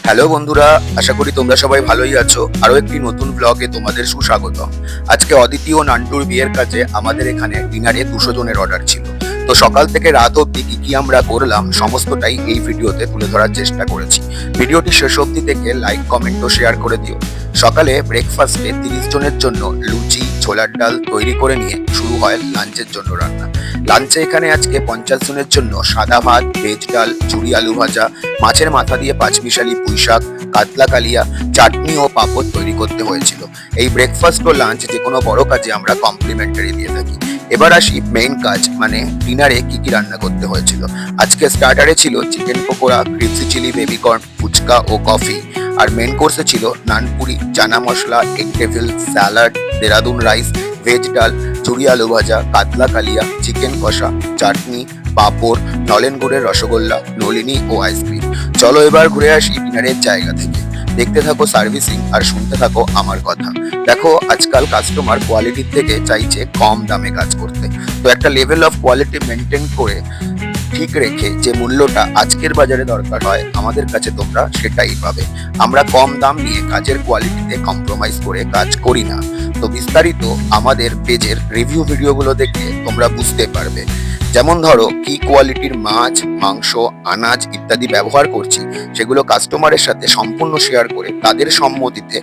Hello বন্ধুরা, আশা করি তোমরা সবাই ভালোই আছো। আরো একটি নতুন ব্লগে তোমাদের সুস্বাগত। আজকে অদিতি ও নান্টুর বিয়ের কাজে আমাদের এখানে ডিনারে 200 জনের অর্ডার ছিল। তো সকাল থেকে রাত অবধি কি কি আমরা করলাম সমস্তটাই এই ভিডিওতে তুলে ধরার চেষ্টা করেছি। ভিডিওটি শেষ অবধি থেকে লাইক, কমেন্ট ও শেয়ার করে দিও। সকালে ব্রেকফাস্টে 30 জনের জন্য লুচি, ছোলার ডাল তৈরি করে নিয়ে শুরু হয় লাঞ্চের জন্য রান্না। লাঞ্চে এখানে আজকে 50 জনের জন্য সাদা ভাত, ভেজ ডাল, ঝুরি আলু ভাজা, মাছের মাথা দিয়ে পাঁচমিশালি পুঁই শাক, কাতলা কালিয়া, চাটনি ও পাঁপড় তৈরি করতে হয়েছিল। এই ব্রেকফাস্ট ও লাঞ্চ যে কোনো বড় কাজে আমরা কমপ্লিমেন্টারি দিয়ে থাকি। এবার আসি মেইন কাজ, মানে ডিনারে কি কি রান্না করতে হয়েছিল। আজকে স্টার্টারে ছিল chicken pakora, crispy chilli, baby corn, phuchka ও কফি। আর মেইন কোর্সে ছিল naanpuri, chana masala, egg table, salad, Dehradun rice, veg dal, ঝুরি আলু ভাজা, কাতলা কালিয়া, চিকেন কষা, চাটনি, পাঁপড়, নলেন গুড়ের রসগোল্লা, নলিনী ও আইসক্রিম। চলো এবার ঘুরে আসি ডিনারের জায়গা থেকে। দেখতে থাকো সার্ভিসিং আর শুনতে থাকো আমার কথা। দেখো, আজকাল কাস্টমার কোয়ালিটির থেকে চাইছে কম দামে কাজ করতে। তো একটা লেভেল অফ কোয়ালিটি মেনটেন করে ঠিক রেখে যে মূল্যটা আজকের বাজারে দরকার হয়, আমাদের কাছে তোমরা সেটাই পাবে। আমরা কম দাম নিয়ে কাজের কোয়ালিটিতে কম্প্রোমাইজ করে কাজ করি না। তো বিস্তারিত আমাদের পেজের রিভিউ ভিডিওগুলো দেখে তোমরা বুঝতে পারবে। যেমন ধরো কি কোয়ালিটির মাছ, মাংস, আনাজ ইত্যাদি ব্যবহার করছি, সেগুলো কাস্টমারের সাথে সম্পূর্ণ শেয়ার করে তাদের সম্মতিতে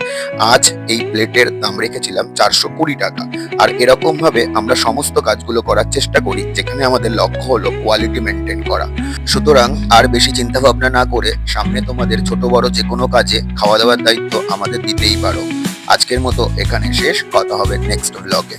আজ এই প্লেটের দাম রেখেছিলাম 420 টাকা। আর এরকম ভাবে আমরা সমস্ত কাজগুলো করার চেষ্টা করি যেখানে আমাদের লক্ষ্য হলো কোয়ালিটি মেনটেন করা। সুতরাং আর বেশি চিন্তা ভাবনা না করে সামনে তোমাদের ছোট বড় যে কোনো কাজে খাওয়া দাওয়ার দায়িত্ব আমাদের দিতেই পারো। আজকের মতো এখানে শেষ, কথা হবে নেক্সট ব্লগে।